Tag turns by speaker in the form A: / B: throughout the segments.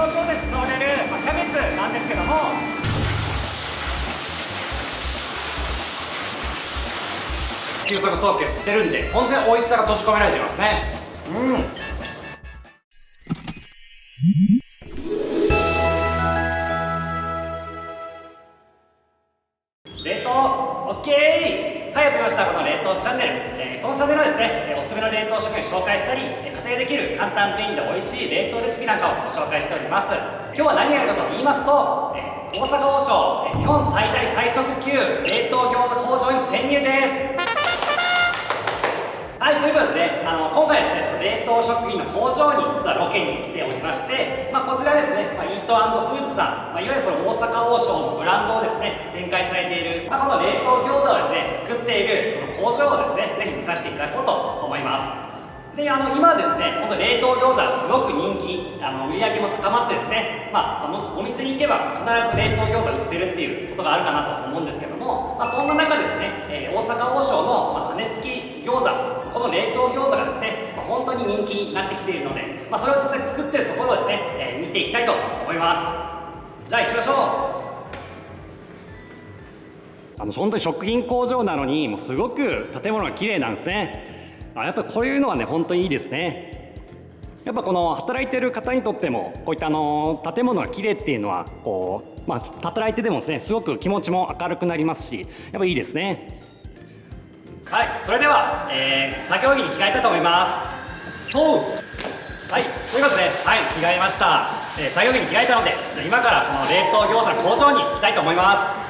A: 凍餃子で使われる、キャベツなんですけども、急速凍結してるんで本当に美味しさが閉じ込められていますね。冷凍 OK。 はい、やってました。この冷凍チャンネル、このチャンネルはですね、おすすめの冷凍食品を紹介したり、家庭できる簡単便利で美味しい冷凍レシピなんかをご紹介しております。今日は何をやるかと言いますと、大阪王将日本最大最速級冷凍餃子工場に潜入です。はい、ということでですね、今回ですね、その冷凍食品の工場に実はロケに来ておりまして、こちらですね、イート&フーズさん、いわゆるその大阪王将のブランドをですね、展開されている、この冷凍餃子をですね、作っているその工場をですね、ぜひ見させていただこうと思います。で、今ですね、本当冷凍餃子はすごく人気、売り上げも高まってですね、お店に行けば必ず冷凍餃子売ってるっていうことがあるかなと思うんですけども、そんな中ですね、大阪王将の羽根付き餃子、この冷凍餃子がですね、本当に人気になってきているので、それを実際作っているところをですね、見ていきたいと思います。じゃあ行きましょう。本当に食品工場なのにもうすごく建物が綺麗なんですね。やっぱりこういうのはね本当にいいですね。やっぱこの働いてる方にとってもこういった建物が綺麗っていうのはこう、働いててもですねすごく気持ちも明るくなりますし、やっぱいいですね。はい、それでは、作業着に着替えたいと思います。はい、ということで、はい、着替えました。作業着に着替えたので、じゃあ今からこの冷凍餃子の工場に行きたいと思います。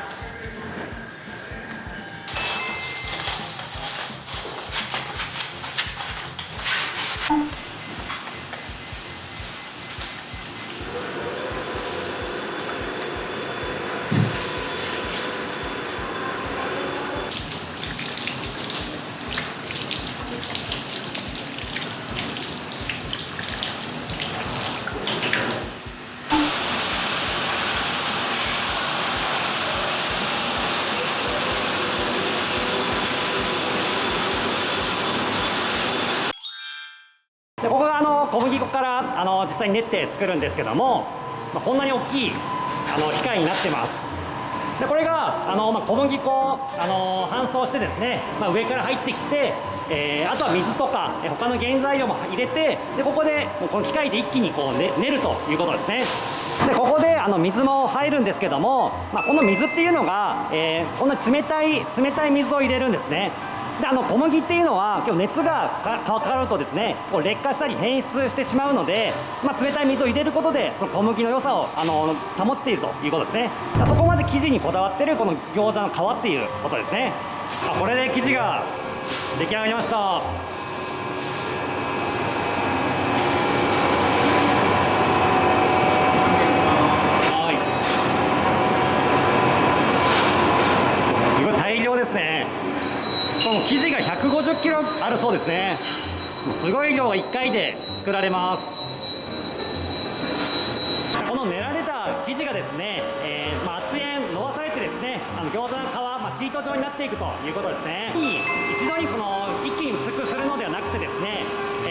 A: でここが小麦粉から実際に練って作るんですけども、こんなに大きい機械になってます。でこれが小麦粉を搬送してですね、上から入ってきて、あとは水とか他の原材料も入れて、でここでこの機械で一気にこう、練るということですね。でここで水も入るんですけども、この水っていうのが、こんな冷たい水を入れるんですね。で小麦っていうのは今日熱がかかるとですねこう劣化したり変質してしまうので、冷たい水を入れることでその小麦の良さを保っているということですね。そこまで生地にこだわってるこの餃子の皮っていうことですね。これで生地が出来上がりました。すごい大量ですね。この生地が150キロあるそうですね。すごい量が1回で作られます。この練られた生地がですね、圧延伸ばされてですね餃子の皮、シート状になっていくということですね。一度に一気に薄くするのではなくてですね、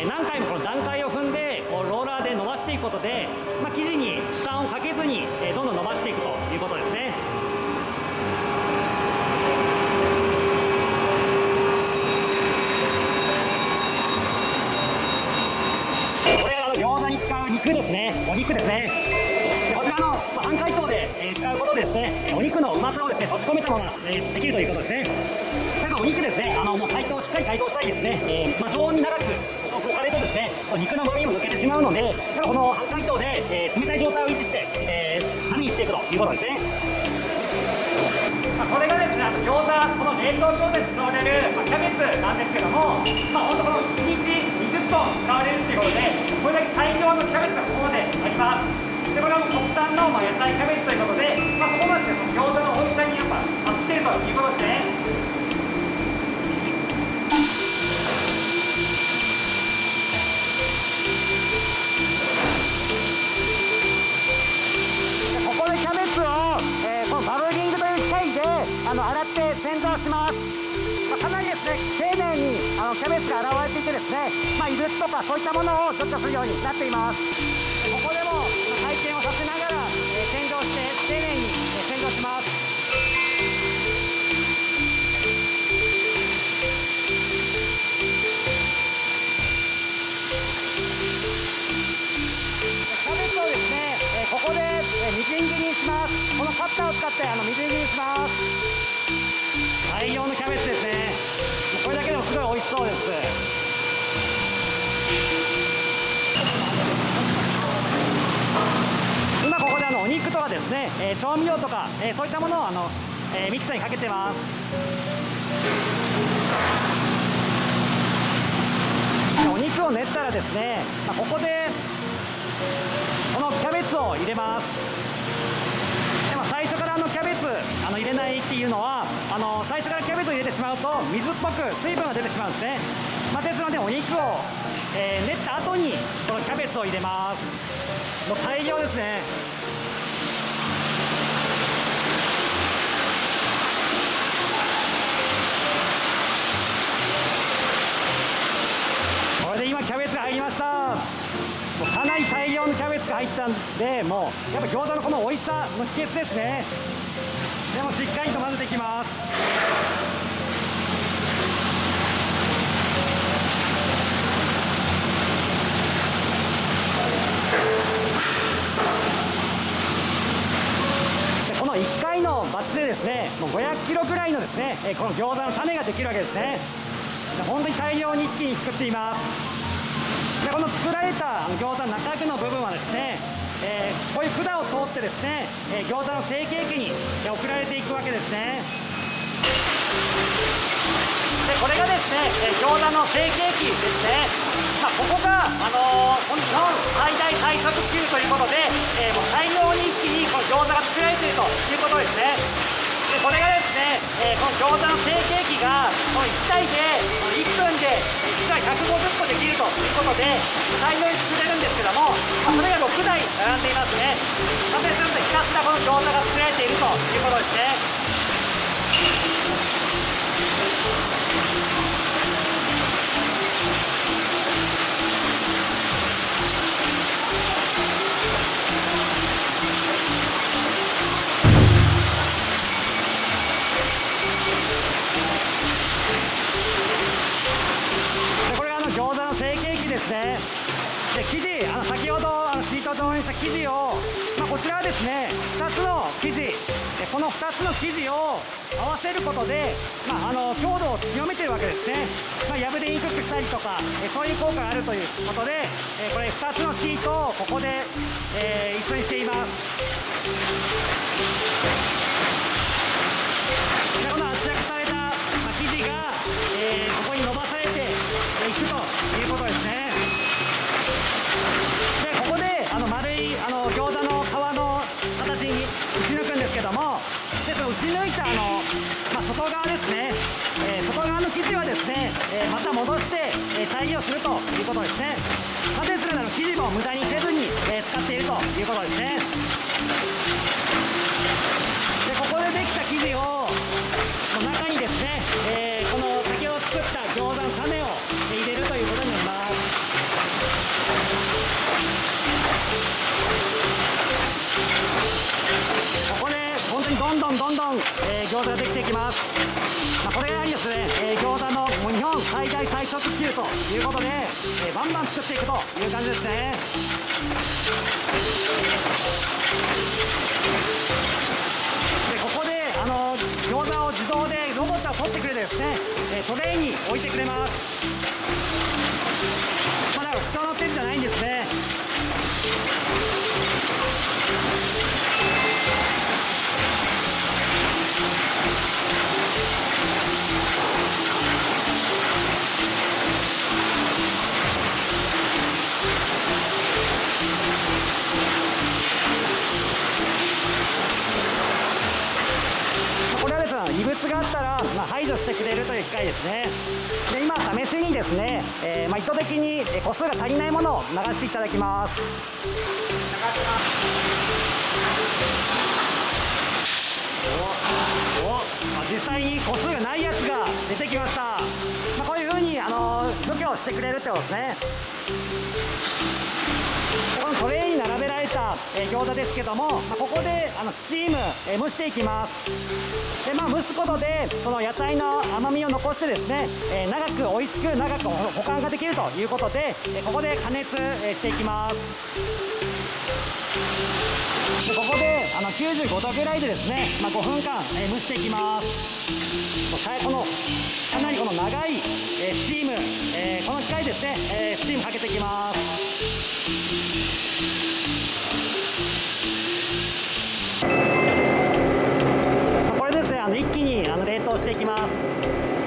A: 何回もこの段階を踏んでこうローラーで伸ばしていくことで、生地に負担をかけずにどんどん伸ばしていくということですね。餃子に使う肉ですね、お肉ですね。こちらの半解凍で使うことでですね、お肉のうまさをですね閉じ込めたものができるということですね。例えばお肉ですね、もうしっかり解凍したいですね、常温に長く置かれるとですね、肉の旨味も抜けてしまうので、この半解凍で冷たい状態を維持して網にしていくということですね。これがですね、餃子、この冷凍餃子で使われる、キャベツなんですけども、本当この1日20本使われるということで、これだけ大量のキャベツがここまであります。でこれはもう国産の野菜キャベツということで、そこまでですね、餃子の美味しさにやっぱ合っているということですね。ここでキャベツを、このバブリングという機械で洗って洗浄します。かなりですね丁寧にキャベツが洗われていてですね、異物とかそういったものを除去するようになっています。ここでも回転をさせながら洗浄して丁寧に洗浄します。キャベツをですね、ここでみじん切りにします。このカッターを使ってみじん切りにします。大量のキャベツですね。これだけでもすごい美味しそうです。今ここでお肉とかですね、調味料とか、そういったものをミキサーにかけてます。お肉を練ったらですね、ここでこのキャベツを入れます。でも最初からキャベツ入れないっていうのは最初からキャベツを入れてしまうと水っぽく水分が出てしまうんですね。ですのでお肉を、練った後にこのキャベツを入れます。もう大量ですね。これで今キャベツが入りました。もうかなり大量のキャベツが入ったんで、もうやっぱ餃子のこの美味しさの秘訣ですね。でもしっかりと混ぜていきます。でこの1回のバッチでですね、もう500キロぐらいのですね、この餃子の種ができるわけですね。本当に大量に一気に作っています。でこの作られた餃子の中身の部分はですね、こういう管を通ってですね、餃子の成形機に送られていくわけですね。でこれがですね、餃子の成形機ですね。ここが日本最大最速級ということで、もう大量に一気にこの餃子が作られているということですね。でこれがですね、この餃子の成形機がこの1台で1分で実は150個できるということで大量に作れるんですけども、それが6台並んでいますね。ですのでひたすらこの餃子が作られているということですね。餃子の成形機ですね。で生地先ほどシート状にした生地を、こちらはですね2つの生地、この2つの生地を合わせることで、強度を強めているわけですね。破れにくくしたりとか、そういう効果があるということで、これ2つのシートをここで、一緒にしています。でこの圧着された生地が、ここに伸ばされていくということですね。でここで丸い餃子の皮の形に打ち抜くんですけども、でその打ち抜いた外側ですね、外側の生地はですね、また戻して再利用するということですね。ですので生地も無駄にせずに使っているということですね。でここでできた生地を中にですね、この先ほど作った餃子の種を入れるということになります。ここで本当にどんどん餃子ができていきます。これがやはりですね、餃子の日本最大最速級ということで、バンバン作っていくという感じですね。でここで餃子を自動でロボットが取ってくれてですね、トレイに置いてくれます。だから人の手じゃないんですね。これはですね、異物があったら、排除してくれるという機械ですね。で今試しにですね、意図的に個数が足りないものを流していただきます。実際に個数がないやつが出てきました。こういうふうに除去してくれるってことですね。このトレイに流餃子ですけども、ここでスチーム、蒸していきます。で蒸すことでその野菜の甘みを残してですね、長く美味しく長く保管ができるということで、ここで加熱していきます。でここで95度ぐらいでですね、5分間蒸していきます。このかなりこの長いスチーム、この機械ですね、スチームかけていきます。これですね、一気に冷凍していきます。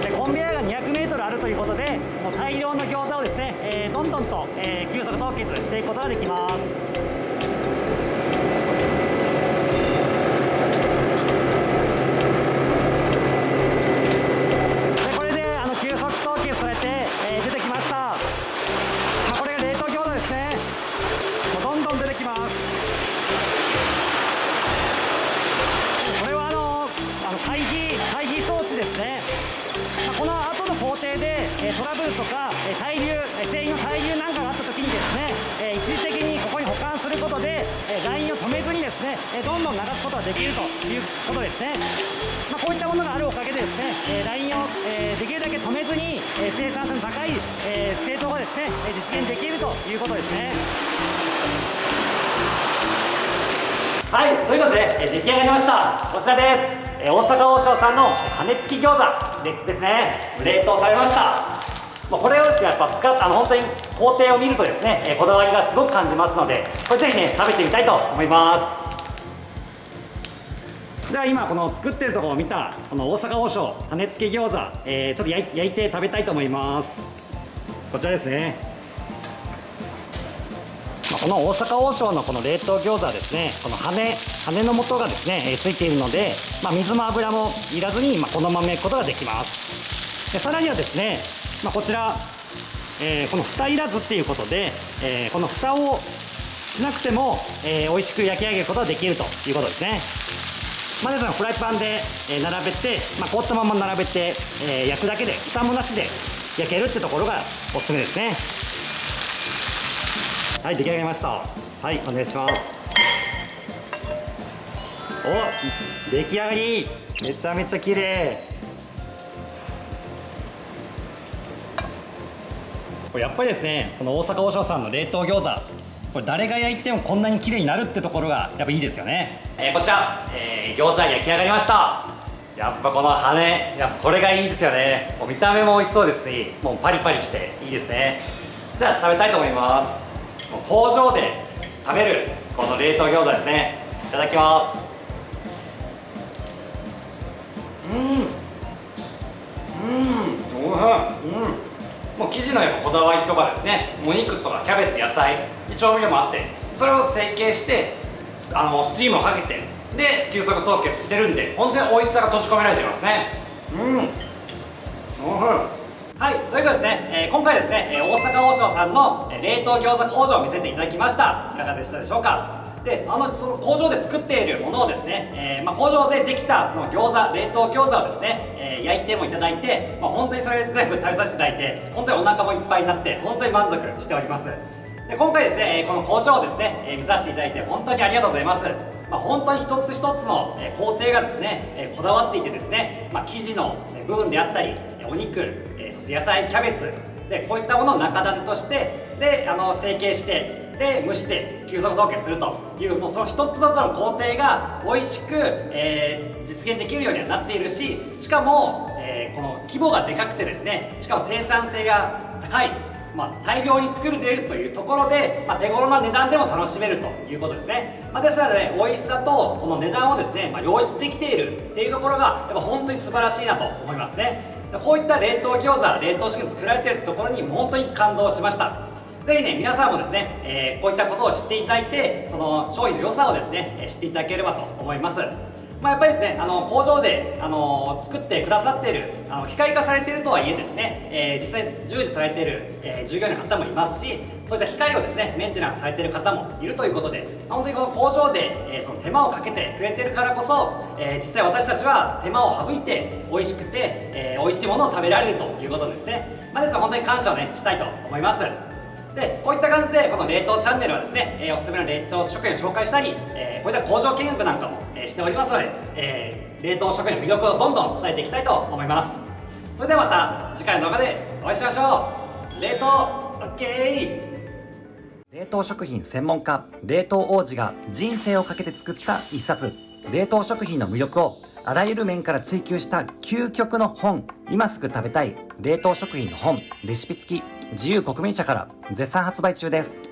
A: でコンベヤーが 200m あるということで、もう大量の餃子をですね、どんどんと急速凍結していくことができます。この後の工程でトラブルとか滞留、繊維の滞留なんかがあった時にですね、一時的にここに保管することでラインを止めずにですね、どんどん流すことができるということですね。こういったものがあるおかげでですね、ラインをできるだけ止めずに生産性の高い製造がですね実現できるということですね。はい、ということで出来上がりました。こちらです。大阪王将さんの羽根付き餃子ですね、冷凍されました。これをですね、やっぱ本当に工程を見るとですね、こだわりがすごく感じますので、これぜひね、食べてみたいと思います。では今この作ってるところを見たこの大阪王将羽根付き餃子、ちょっと焼いて食べたいと思います。こちらですね。この大阪王将のこの冷凍餃子はですね、この羽の素がですね、ついているので、水も油もいらずにこのまま焼くことができます。でさらにはですね、こちら、この蓋いらずっていうことで、この蓋をしなくても、美味しく焼き上げることができるということですね。ですのフライパンで並べて、凍ったまま並べて焼くだけで蓋もなしで焼けるってところがおすすめですね。はい、出来上がりました。はい、お願いします。お、出来上がり。めちゃめちゃ綺麗。これやっぱりですね、この大阪王将さんの冷凍餃子、これ誰が焼いてもこんなに綺麗になるってところがやっぱいいですよね。こちら、餃子焼き上がりました。やっぱこの羽、やっぱこれがいいですよね。もう見た目も美味しそうですし、もうパリパリしていいですね。じゃあ食べたいと思います。工場で食べるこの冷凍餃子ですね。いただきます。もう生地のやっぱこだわりとかですね、お肉とかキャベツ、野菜、調味料もあって、それを成形してスチームをかけてで急速凍結してるんで、本当に美味しさが閉じ込められていますね。はい、ということですね、今回ですね、大阪王将さんの冷凍餃子工場を見せていただきました。いかがでしたでしょうか。で、その工場で作っているものをですね、工場でできたその餃子、冷凍餃子をですね、焼いてもいただいて、本当にそれ全部食べさせていただいて、本当にお腹もいっぱいになって本当に満足しております。で今回ですね、この工場をですね、見させていただいて本当にありがとうございます。本当に一つ一つの工程がですね、こだわっていてですね、生地の部分であったり、お肉、そして野菜、キャベツでこういったものを中立てとしてで成形してで蒸して急速凍結するという、もうその一つ一つの工程が美味しく、実現できるようにはなっているし、しかも、この規模がでかくてですね、しかも生産性が高い、大量に作れているというところで、手頃な値段でも楽しめるということですね。ですので、美味しさとこの値段をですね、両立できているっていうところがやっぱ本当に素晴らしいなと思いますね。こういった冷凍餃子、冷凍食品作られているところに本当に感動しました。ぜひね、皆さんもですね、こういったことを知っていただいて、その商品の良さをですね、知っていただければと思います。やっぱりですね、工場で作ってくださっている機械化されているとはいえですね、実際従事されている、従業員の方もいますし、そういった機械をですねメンテナンスされている方もいるということで、本当にこの工場で、その手間をかけてくれているからこそ、実際私たちは手間を省いて美味しくて、美味しいものを食べられるということですね。ですので本当に感謝をねしたいと思います。でこういった感じでこの冷凍チャンネルはですね、おすすめの冷凍食品を紹介したり、こういった工場見学なんかも、しておりますので、冷凍食品の魅力をどんどん伝えていきたいと思います。それではまた次回の動画でお会いしましょう。冷凍 OK。冷凍食品専門家冷凍王子が人生をかけて作った一冊、冷凍食品の魅力をあらゆる面から追求した究極の本。今すぐ食べたい冷凍食品の本レシピ付き自由国民社から絶賛発売中です。